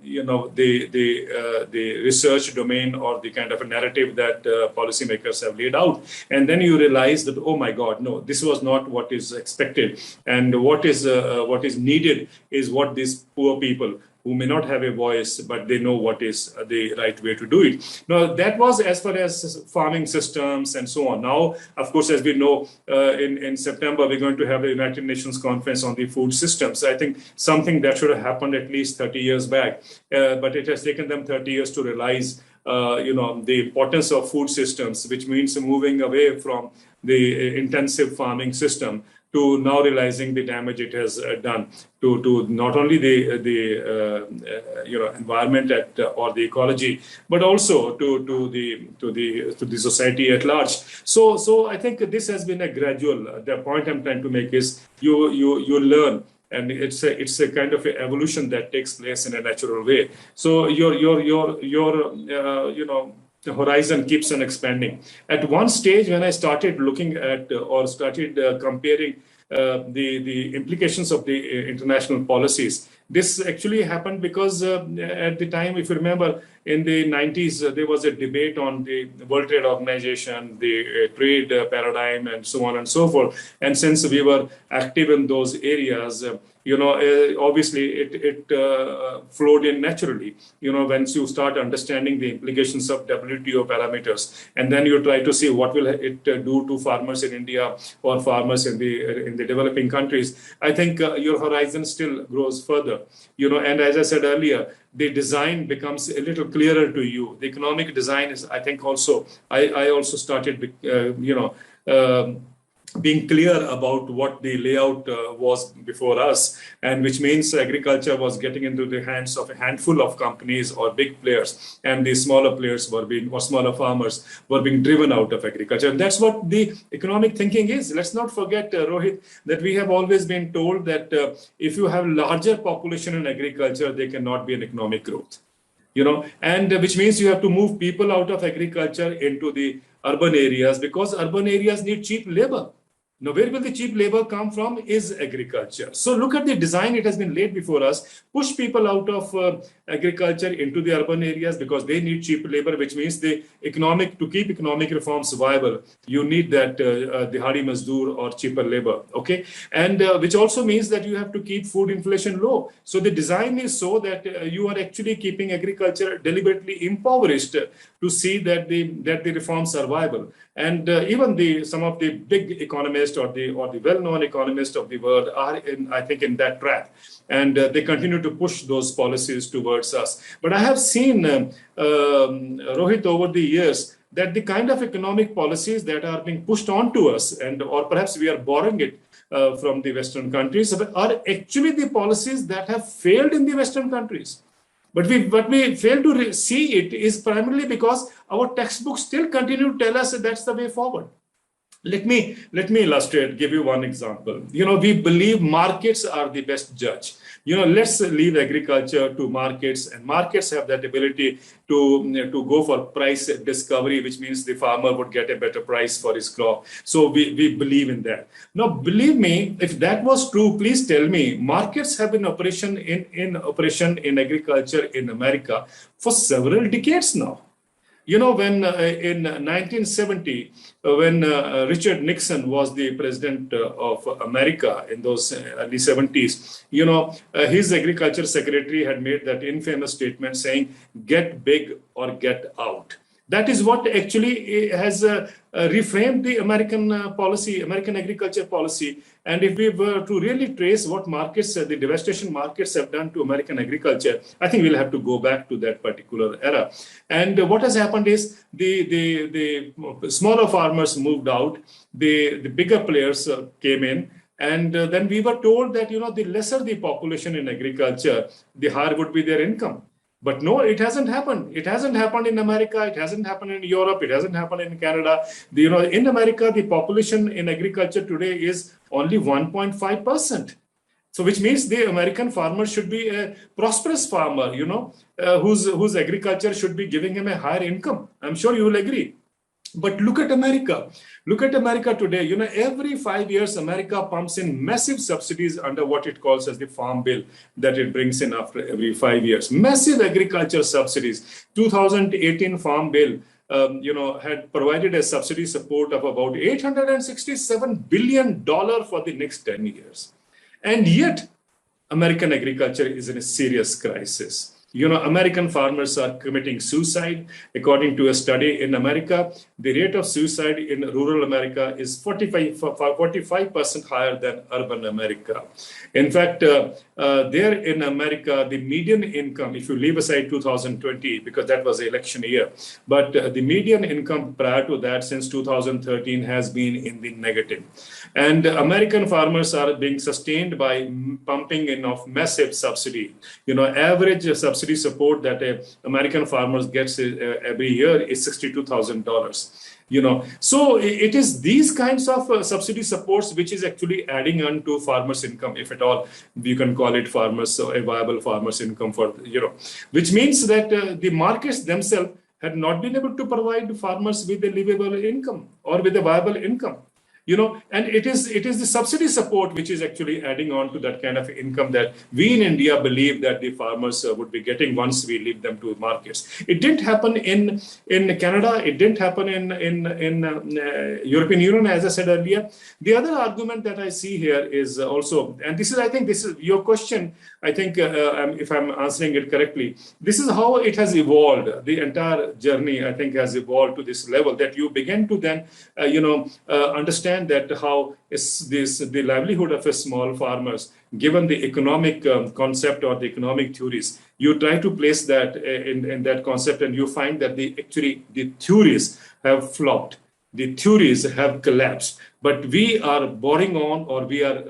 research domain or the kind of a narrative that policymakers have laid out. And then you realize that, oh my God, no, this was not what is expected. And what is needed is what these poor people who may not have a voice, but they know what is the right way to do it. Now, that was as far as farming systems and so on. Now, of course, as we know, in September, we're going to have the United Nations Conference on the food systems. I think something that should have happened at least 30 years back, but it has taken them 30 years to realize, the importance of food systems, which means moving away from the intensive farming system to now realizing the damage it has done to not only the environment or the ecology, but also to the society at large. So I think this has been a gradual. The point I'm trying to make is you learn. And it's a kind of a evolution that takes place in a natural way. So the horizon keeps on expanding. At one stage, when I started looking at or started comparing the implications of the international policies, This actually happened because at the time, if you remember, in the 90s, there was a debate on the World Trade Organization, the trade paradigm, and so on and so forth. And since we were active in those areas, obviously it flowed in naturally. Once you start understanding the implications of WTO parameters, and then you try to see what will it do to farmers in India or farmers in the developing countries, I think your horizon still grows further. And as I said earlier, the design becomes a little clearer to you. The economic design is, I think, also I also started, being clear about what the layout was before us, and which means agriculture was getting into the hands of a handful of companies or big players, and the smaller players or smaller farmers were being driven out of agriculture. And that's what the economic thinking is. Let's not forget, Rohit, that we have always been told that if you have larger population in agriculture, there cannot be an economic growth. And which means you have to move people out of agriculture into the urban areas, because urban areas need cheap labor. Now, where will the cheap labor come from is agriculture. So look at the design. It has been laid before us. Push people out of agriculture into the urban areas because they need cheap labor, which means to keep economic reforms viable, you need that the Hadi Mazdoor or cheaper labor. Okay. And which also means that you have to keep food inflation low. So the design is so that you are actually keeping agriculture deliberately impoverished to see that the reforms are viable. And even some of the big economists or the well-known economists of the world are in that trap, and they continue to push those policies towards us. But I have seen, Rohit, over the years, that the kind of economic policies that are being pushed onto us, or perhaps we are borrowing it from the Western countries, are actually the policies that have failed in the Western countries. But we fail to see it is primarily because our textbooks still continue to tell us that that's the way forward. Let me illustrate, give you one example. We believe markets are the best judge. Let's leave agriculture to markets, and markets have that ability to go for price discovery, which means the farmer would get a better price for his crop. So we believe in that. Now, believe me, if that was true, please tell me, markets have been in operation in agriculture in America for several decades now. When in 1970, when Richard Nixon was the president of America in those early 70s, his agriculture secretary had made that infamous statement saying, "Get big or get out." That is what actually has reframed the American agriculture policy. And if we were to really trace what markets, the devastation markets have done to American agriculture, I think we'll have to go back to that particular era. And what has happened is the smaller farmers moved out, the bigger players came in. And then we were told that, the lesser the population in agriculture, the higher would be their income. But no, it hasn't happened. It hasn't happened in America. It hasn't happened in Europe. It hasn't happened in Canada. In America, the population in agriculture today is only 1.5%. So which means the American farmer should be a prosperous farmer, whose agriculture should be giving him a higher income. I'm sure you will agree. But look at America. Look at America today. Every 5 years, America pumps in massive subsidies under what it calls as the Farm Bill that it brings in after every 5 years. Massive agriculture subsidies. 2018 Farm Bill, had provided a subsidy support of about $867 billion for the next 10 years. And yet, American agriculture is in a serious crisis. American farmers are committing suicide. According to a study in America, the rate of suicide in rural America is 45% higher than urban America. In fact, there in America, the median income, if you leave aside 2020, because that was the election year, but the median income prior to that since 2013 has been in the negative. And American farmers are being sustained by pumping in of massive subsidy. Average subsidy support that American farmers gets every year is $62,000. So it is these kinds of subsidy supports which is actually adding on to farmers' income, if at all you can call it a viable farmers' income for which means that the markets themselves had not been able to provide farmers with a livable income or with a viable income. And it is the subsidy support which is actually adding on to that kind of income that we in India believe that the farmers would be getting once we leave them to markets. It didn't happen in Canada. It didn't happen in European Union, as I said earlier. The other argument that I see here is also, and this is, I think, this is your question. I think if I'm answering it correctly, this is how it has evolved. The entire journey, I think, has evolved to this level that you begin to then, understand that how is this the livelihood of a small farmers, given the economic concept or the economic theories, you try to place that in that concept, and you find that the theories have flopped, the theories have collapsed, but we are boring on, or we are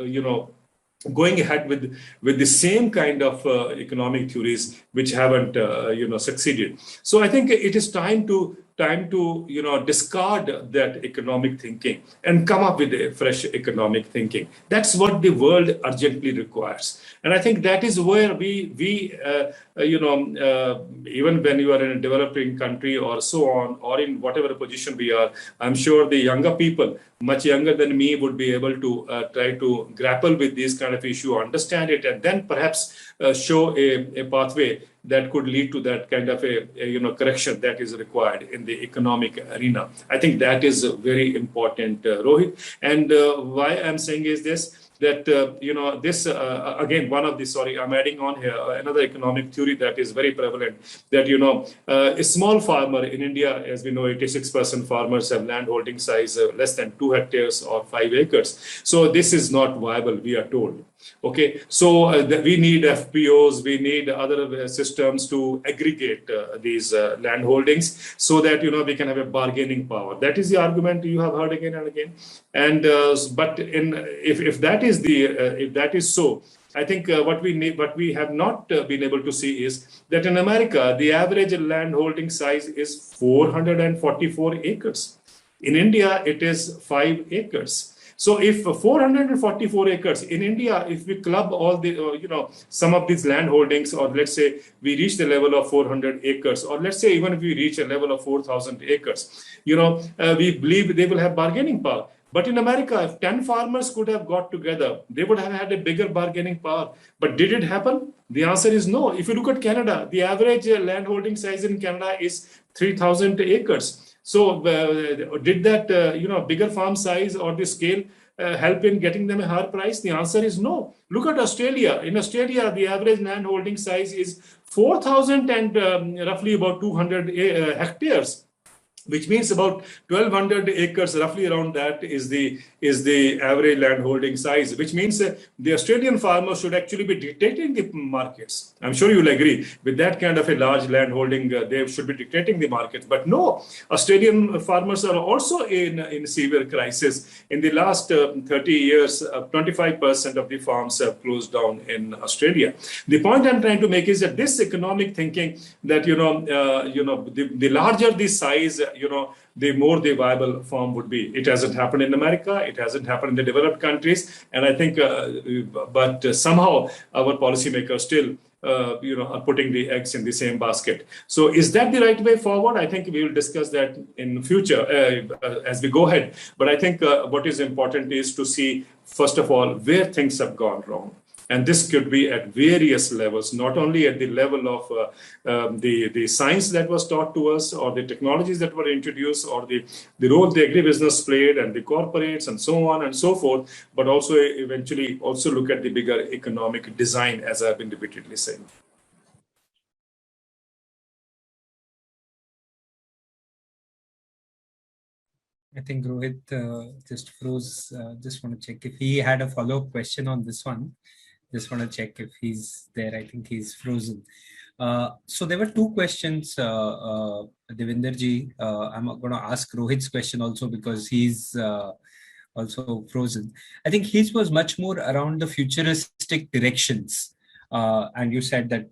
going ahead with the same kind of economic theories which haven't succeeded. So I think it is time to discard that economic thinking and come up with a fresh economic thinking. That's what the world urgently requires, and I think that is where we even when you are in a developing country or so on, or in whatever position we are, I'm sure the younger people, much younger than me, would be able to try to grapple with this kind of issue, understand it, and then perhaps show a pathway that could lead to that kind of a correction that is required in the economic arena. I think that is very important, Rohit. And why I'm saying is this, that this again, one of the, sorry, I'm adding on here another economic theory that is very prevalent, that a small farmer in India, as we know, 86% farmers have land holding size less than 2 hectares or 5 acres. So this is not viable, we are told. Okay, so we need FPOs, we need other systems to aggregate these land holdings, so that we can have a bargaining power. That is the argument you have heard again and again. And but if that is so, I think what we have not been able to see is that in America the average land holding size is 444 acres. In India, it is 5 acres. So if 444 acres in India, if we club all the, some of these land holdings, or let's say we reach the level of 400 acres, or let's say even if we reach a level of 4,000 acres, we believe they will have bargaining power. But in America, if 10 farmers could have got together, they would have had a bigger bargaining power. But did it happen? The answer is no. If you look at Canada, the average land holding size in Canada is 3,000 acres. So did that, bigger farm size or the scale help in getting them a higher price? The answer is no. Look at Australia. In Australia, the average land holding size is 4,000 and roughly about 200 hectares, which means about 1,200 acres, roughly around that is the average land holding size, which means the Australian farmer should actually be dictating the markets. I'm sure you'll agree with that kind of a large land holding, they should be dictating the markets. But no, Australian farmers are also in severe crisis. In the last 30 years, 25% of the farms have closed down in Australia. The point I'm trying to make is that this economic thinking that, the larger the size, the more the viable farm would be. It hasn't happened in America. It hasn't happened in the developed countries. And I think, but somehow our policymakers still, are putting the eggs in the same basket. So is that the right way forward? I think we will discuss that in future as we go ahead. But I think what is important is to see, first of all, where things have gone wrong. And this could be at various levels, not only at the level of the science that was taught to us, or the technologies that were introduced, or the role the agribusiness played, and the corporates, and so on and so forth, but also eventually also look at the bigger economic design, as I've been repeatedly saying. I think Rohit just froze. Just want to check if he had a follow-up question on this one. Just want to check if he's there. I think he's frozen. So there were two questions, Devinder ji. I'm going to ask Rohit's question also, because he's also frozen. I think his was much more around the futuristic directions. And you said that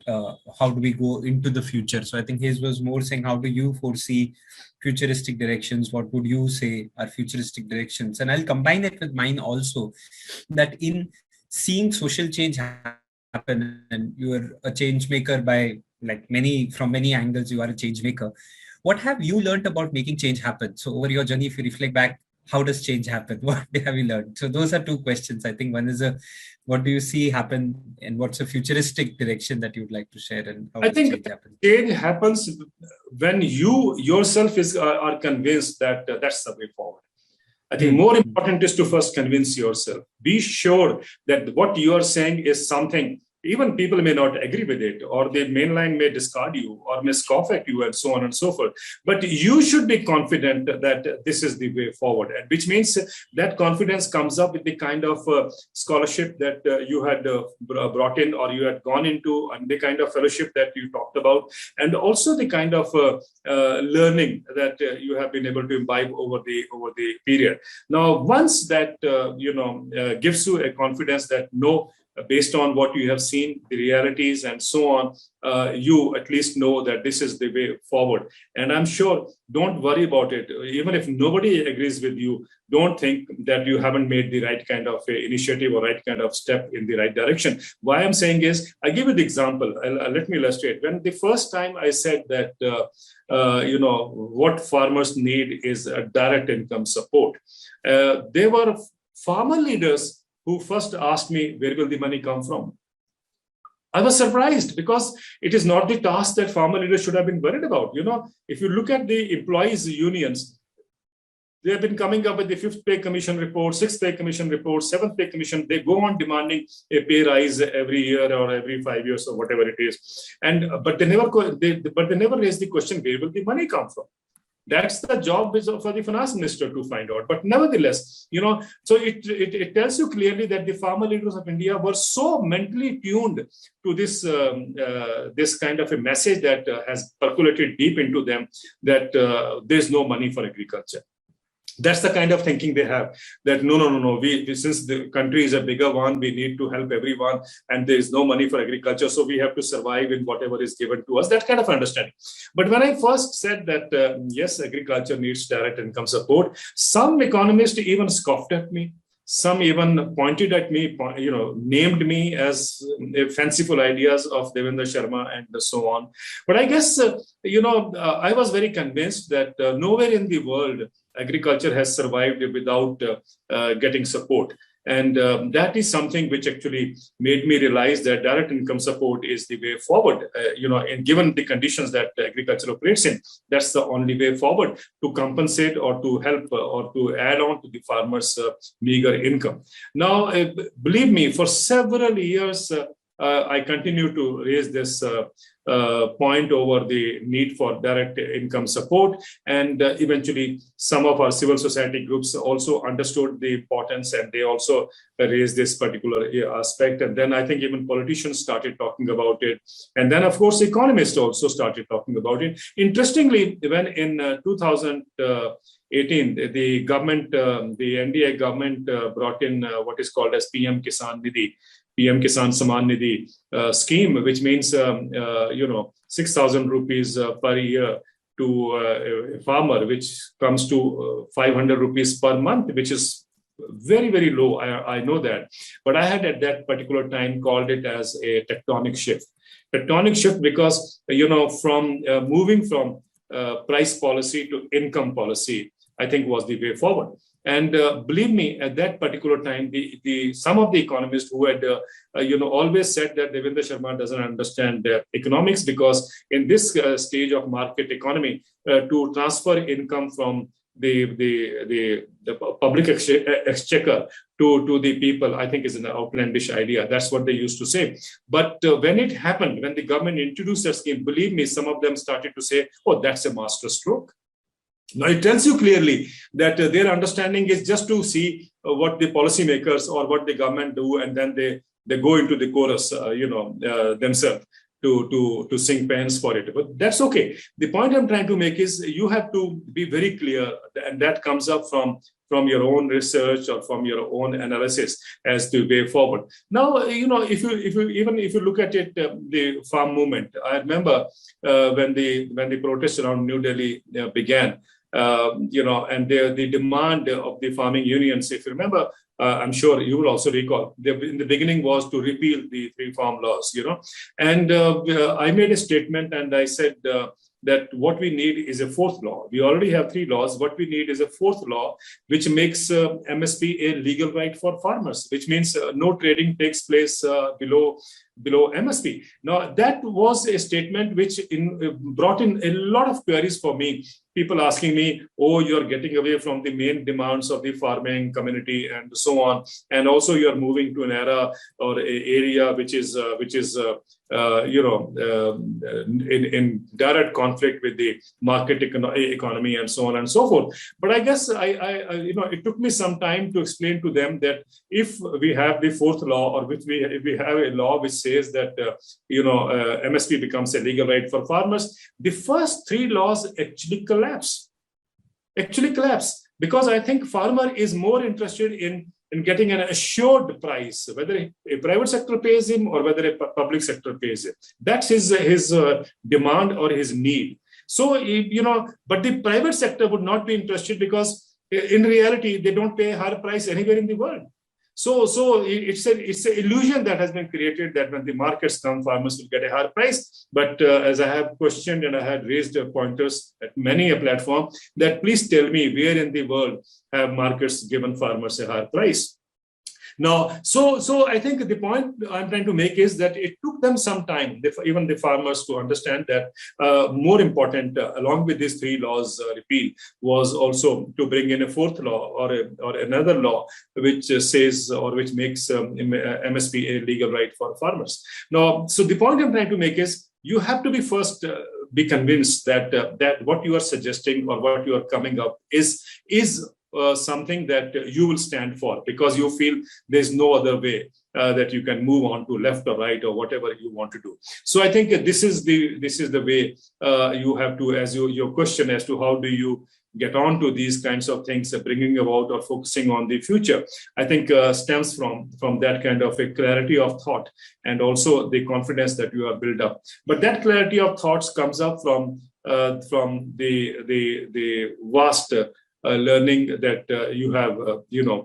how do we go into the future? So I think his was more saying, how do you foresee futuristic directions? What would you say are futuristic directions? And I'll combine it with mine also, that in seeing social change happen, and you're a change maker by from many angles, you are a change maker. What have you learned about making change happen? So over your journey, if you reflect back, how does change happen? What have you learned? So those are two questions. I think one is what do you see happen, and what's a futuristic direction that you'd like to share, and how I does think change happen? change happens when you yourself are convinced that that's the way forward. I think more important is to first convince yourself. Be sure that what you are saying is something, even people may not agree with it, or the mainline may discard you or may scoff at you and so on and so forth. But you should be confident that this is the way forward, and which means that confidence comes up with the kind of scholarship that you had brought in, or you had gone into, and the kind of fellowship that you talked about, and also the kind of learning that you have been able to imbibe over the period. Now, once that gives you a confidence that no, based on what you have seen, the realities and so on, you at least know that this is the way forward. And I'm sure, don't worry about it. Even if nobody agrees with you, don't think that you haven't made the right kind of initiative or right kind of step in the right direction. Why I'm saying is, I give you the example. Let me illustrate. When the first time I said that, what farmers need is a direct income support, there were farmer leaders who first asked me, where will the money come from? I was surprised, because it is not the task that farmer leaders should have been worried about. If you look at the employees' unions, they have been coming up with the 5th pay commission report, 6th pay commission report, 7th pay commission. They go on demanding a pay rise every year or every 5 years or whatever it is. But they never raise the question, where will the money come from? That's the job for the finance minister to find out. But nevertheless, so it tells you clearly that the farmer leaders of India were so mentally tuned to this this kind of a message that has percolated deep into them, that there's no money for agriculture. That's the kind of thinking they have, that no. We since the country is a bigger one, we need to help everyone, and there is no money for agriculture, so we have to survive in whatever is given to us. That kind of understanding. But when I first said that yes, agriculture needs direct income support, some economists even scoffed at me. Some even pointed at me, named me as fanciful ideas of Devinder Sharma and so on. But I guess, I was very convinced that nowhere in the world agriculture has survived without getting support. And that is something which actually made me realize that direct income support is the way forward. And given the conditions that agriculture operates in, that's the only way forward to compensate or to help or to add on to the farmers' meager income. Now, believe me, for several years, I continue to raise this point over the need for direct income support. And eventually, some of our civil society groups also understood the importance, and they also raised this particular aspect. And then I think even politicians started talking about it. And then, of course, economists also started talking about it. Interestingly, when in 2018, the government, the NDA government brought in what is called as PM Kisan Saman Nidhi scheme, which means 6,000 rupees per year to a farmer, which comes to 500 rupees per month, which is very, very low. I know that. But I had at that particular time called it as a tectonic shift. Tectonic shift because, from moving from price policy to income policy, I think was the way forward. And believe me, at that particular time, some of the economists who had always said that Devinder Sharma doesn't understand economics, because in this stage of market economy, to transfer income from the public exchequer to the people, I think is an outlandish idea. That's what they used to say. But when it happened, when the government introduced that scheme, believe me, some of them started to say, oh, that's a master stroke. Now, it tells you clearly that their understanding is just to see what the policymakers or what the government do, and then they go into the chorus, themselves to sing pens for it. But that's okay. The point I'm trying to make is you have to be very clear, and that comes up from your own research or from your own analysis as the way forward. Now, if you look at it, the farm movement. I remember when the protests around New Delhi began. And the demand of the farming unions, if you remember, I'm sure you will also recall, in the beginning was to repeal the three farm laws, and I made a statement and I said, that what we need is a fourth law. We already have 3 laws. What we need is a fourth law, which makes MSP a legal right for farmers, which means no trading takes place below MSP. Now, that was a statement which brought in a lot of queries for me. People asking me, oh, you're getting away from the main demands of the farming community and so on. And also you're moving to an era or an area which is in direct conflict with the market economy and so on and so forth. But I guess it took me some time to explain to them that if we have the fourth law, or if we have a law which says that MSP becomes a legal right for farmers, the first 3 laws actually collapse. Because I think farmer is more interested in getting an assured price, whether a private sector pays him or whether a public sector pays him. That's his demand or his need. So, but the private sector would not be interested, because in reality, they don't pay a higher price anywhere in the world. So it's an illusion that has been created that when the markets come, farmers will get a higher price. But as I have questioned and I had raised pointers at many a platform, that please tell me where in the world have markets given farmers a higher price. Now, so I think the point I'm trying to make is that it took them some time, even the farmers, to understand that more important, along with these 3 laws repeal, was also to bring in a fourth law or another law which says or which makes MSP a legal right for farmers. Now, so the point I'm trying to make is you have to be first be convinced that what you are suggesting or what you are coming up is something that you will stand for, because you feel there's no other way that you can move on to left or right or whatever you want to do. So I think this is the way you have to, as your question as to how do you get on to these kinds of things, bringing about or focusing on the future, I think stems from that kind of a clarity of thought and also the confidence that you have built up. But that clarity of thoughts comes up from the vast learning that you have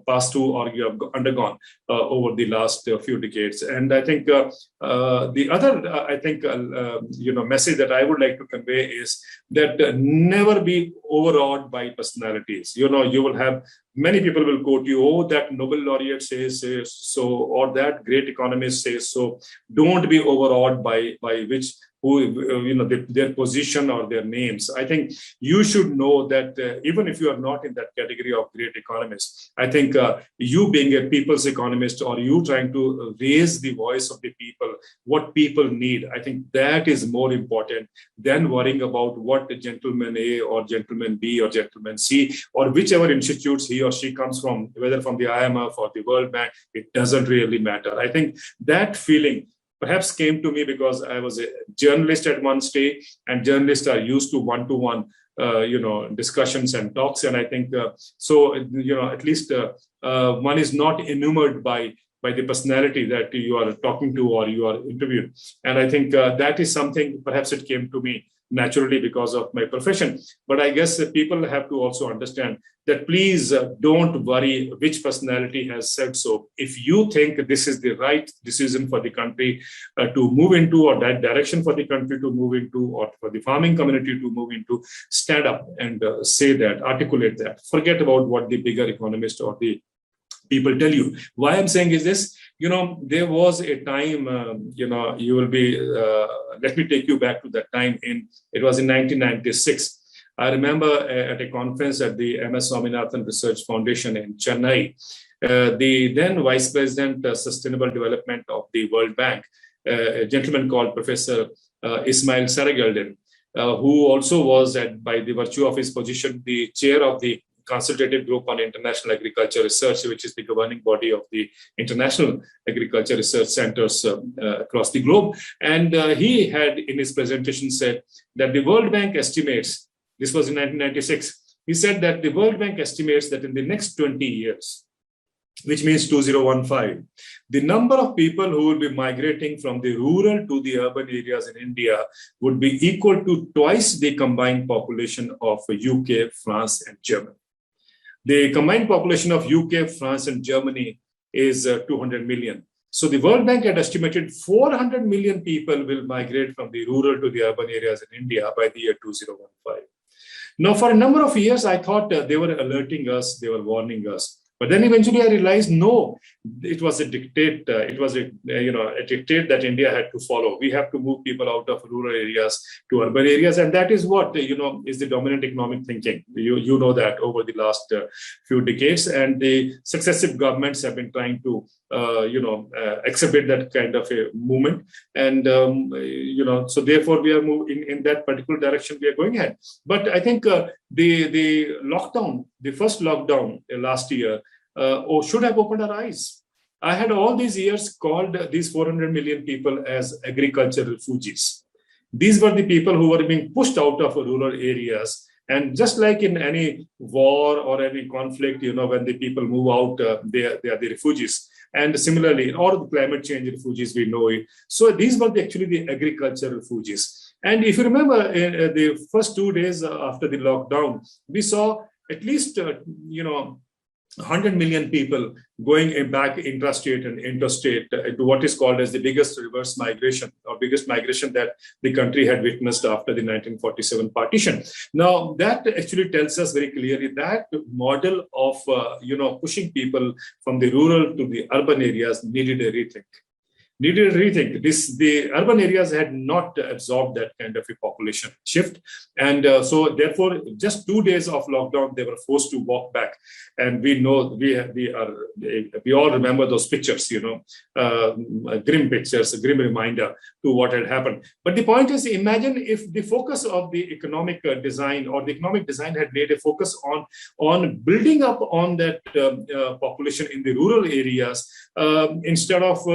passed through or you have undergone over the last few decades. And I think the other message that I would like to convey is that never be overawed by personalities. You will have many people will quote you, oh, that Nobel laureate says so, or that great economist says so. Don't be overawed by their position or their names. I think you should know that even if you are not in that category of great economists, I think you being a people's economist or you trying to raise the voice of the people, what people need, I think that is more important than worrying about what gentleman A or gentleman B or gentleman C or whichever institutes he or she comes from, whether from the IMF or the World Bank, it doesn't really matter. I think that feeling perhaps came to me because I was a journalist at one stage, and journalists are used to one-to-one, discussions and talks. And I think at least one is not enamored by the personality that you are talking to or you are interviewing. And I think that is something, perhaps it came to me naturally because of my profession. But I guess people have to also understand that please don't worry which personality has said so. If you think this is the right decision for the country to move into, or that direction for the country to move into, or for the farming community to move into, stand up and say that, articulate that. Forget about what the bigger economist or the people tell you. Why I'm saying is this, there was a time, you will be, let me take you back to that time it was in 1996. I remember at a conference at the MS Swaminathan Research Foundation in Chennai, the then Vice President Sustainable Development of the World Bank, a gentleman called Professor Ismail Sarageldin, who also was, by the virtue of his position, the chair of the Consultative Group on International Agriculture Research, which is the governing body of the international agriculture research centers across the globe. And he had in his presentation said that the World Bank estimates, this was in 1996, he said that the World Bank estimates that in the next 20 years, which means 2015, the number of people who will be migrating from the rural to the urban areas in India would be equal to twice the combined population of UK, France, and Germany. The combined population of UK, France, and Germany is 200 million. So the World Bank had estimated 400 million people will migrate from the rural to the urban areas in India by the year 2015. Now, for a number of years, I thought they were alerting us, they were warning us. But then eventually I realized, no, it was a dictate. It was a dictate that India had to follow. We have to move people out of rural areas to urban areas, and that is what is the dominant economic thinking. You know that over the last few decades, and the successive governments have been trying to exhibit that kind of a movement, and so therefore we are moving in that particular direction. We are going ahead, but I think the lockdown, the first lockdown last year, should have opened our eyes. I had all these years called these 400 million people as agricultural refugees. These were the people who were being pushed out of rural areas. And just like in any war or any conflict, when the people move out, they are the refugees. And similarly, in all the climate change refugees, we know it. So these were actually the agricultural refugees. And if you remember, the first 2 days after the lockdown, we saw at least, 100 million people going back intrastate and interstate into what is called as the biggest reverse migration, or biggest migration that the country had witnessed after the 1947 partition. Now, that actually tells us very clearly that model of, pushing people from the rural to the urban areas needed a rethink. The urban areas had not absorbed that kind of a population shift. And so therefore, just 2 days of lockdown, they were forced to walk back. And we know, we all remember those pictures, grim pictures, a grim reminder to what had happened. But the point is, imagine if the focus of the economic design, or the economic design had made a focus on building up on that population in the rural areas, instead of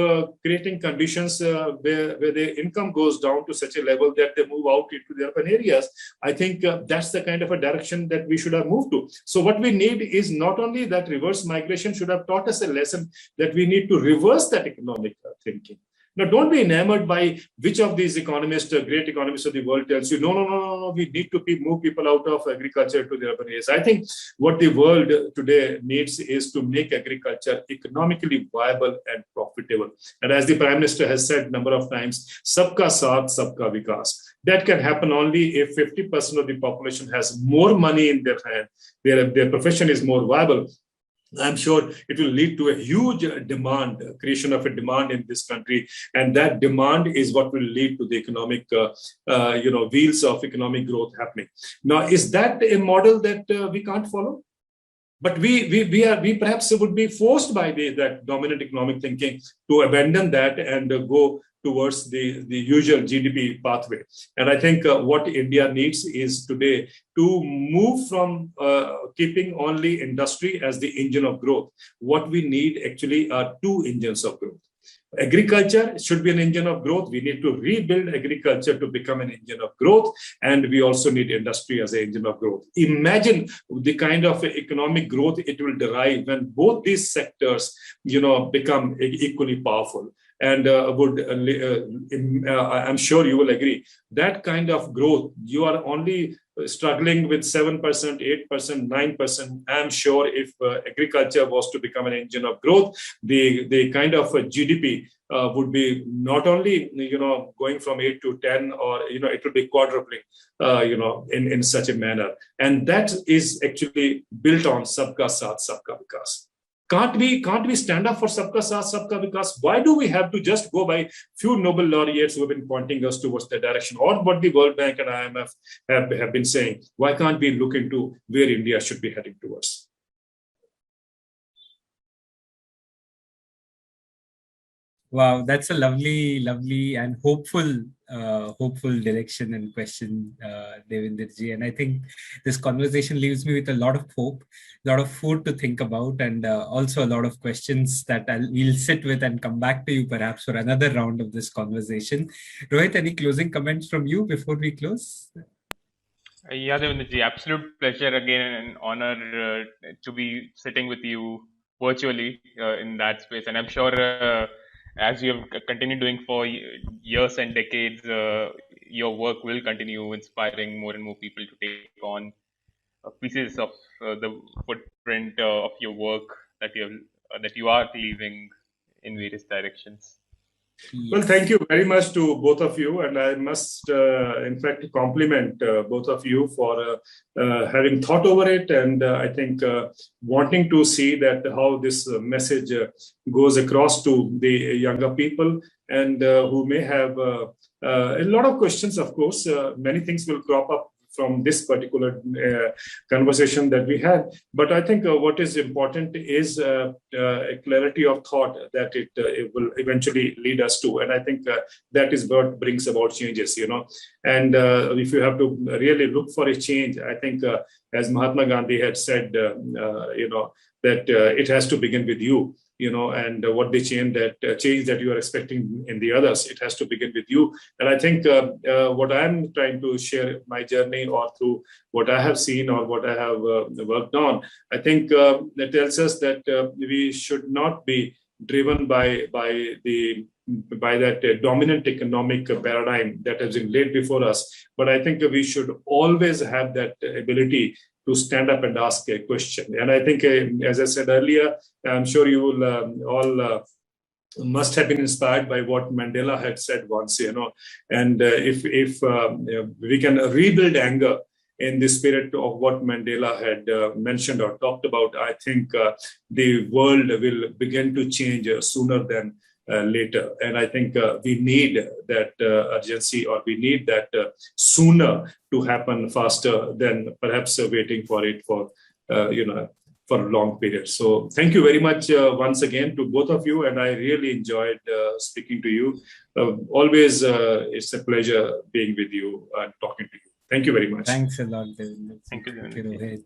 creating conditions where their income goes down to such a level that they move out into the urban areas. I think that's the kind of a direction that we should have moved to. So what we need is not only that reverse migration should have taught us a lesson that we need to reverse that economic thinking. Now, don't be enamored by which of these economists, great economists of the world, tells you, no, we need to move people out of agriculture to the urban areas. I think what the world today needs is to make agriculture economically viable and profitable. And as the Prime Minister has said a number of times, sabka saath, sabka vikas. That can happen only if 50% of the population has more money in their hand, their profession is more viable. I'm sure it will lead to a huge demand, creation of a demand in this country. And that demand is what will lead to the economic, wheels of economic growth happening. Now, is that a model that we can't follow? But we perhaps would be forced by that dominant economic thinking to abandon that and go towards the usual GDP pathway. And I think what India needs is today to move from keeping only industry as the engine of growth. What we need actually are two engines of growth. Agriculture should be an engine of growth. We need to rebuild agriculture to become an engine of growth. And we also need industry as an engine of growth. Imagine the kind of economic growth it will derive when both these sectors, become equally powerful. And I'm sure you will agree, that kind of growth, you are only struggling with 7%, 8%, 9%. I'm sure if agriculture was to become an engine of growth, the kind of GDP would be not only, going from 8 to 10, or, it will be quadrupling, in such a manner. And that is actually built on sabka saath, sabka vikas. Can't we stand up for sabka saath, sabka vikas? Why do we have to just go by few Nobel laureates who have been pointing us towards that direction, or what the World Bank and IMF have been saying? Why can't we look into where India should be heading towards? Wow, that's a lovely and hopeful direction and question, Devinderji. And I think this conversation leaves me with a lot of hope, a lot of food to think about, and also a lot of questions that we'll sit with and come back to you perhaps for another round of this conversation. Rohit, any closing comments from you before we close? Yeah, Devinderji, absolute pleasure again, and honor to be sitting with you virtually in that space. And I'm sure as you have continued doing for years and decades, your work will continue inspiring more and more people to take on pieces of the footprint of your work that you are leaving in various directions. Well, thank you very much to both of you. And I must, in fact, compliment both of you for having thought over it. And I think wanting to see that how this message goes across to the younger people and who may have a lot of questions, of course. Many things will crop up from this particular conversation that we had. But I think what is important is a clarity of thought that it will eventually lead us to. And I think that is what brings about changes, And if you have to really look for a change, I think as Mahatma Gandhi had said, that it has to begin with you. And what they change that you are expecting in the others, it has to begin with you. And I think what I'm trying to share my journey or through what I have seen or what I have worked on, I think that tells us that we should not be driven by that dominant economic paradigm that has been laid before us. But I think we should always have that ability to stand up and ask a question. And I think, as I said earlier, I'm sure you will all must have been inspired by what Mandela had said once, And if we can rebuild anger in the spirit of what Mandela had mentioned or talked about, I think the world will begin to change sooner than later. And I think we need that urgency, or we need that sooner to happen faster than perhaps waiting for it for a long period. So thank you very much once again to both of you. And I really enjoyed speaking to you. Always, it's a pleasure being with you and talking to you. Thank you very much. Thanks a lot, Devinder. Thank you, Rohit.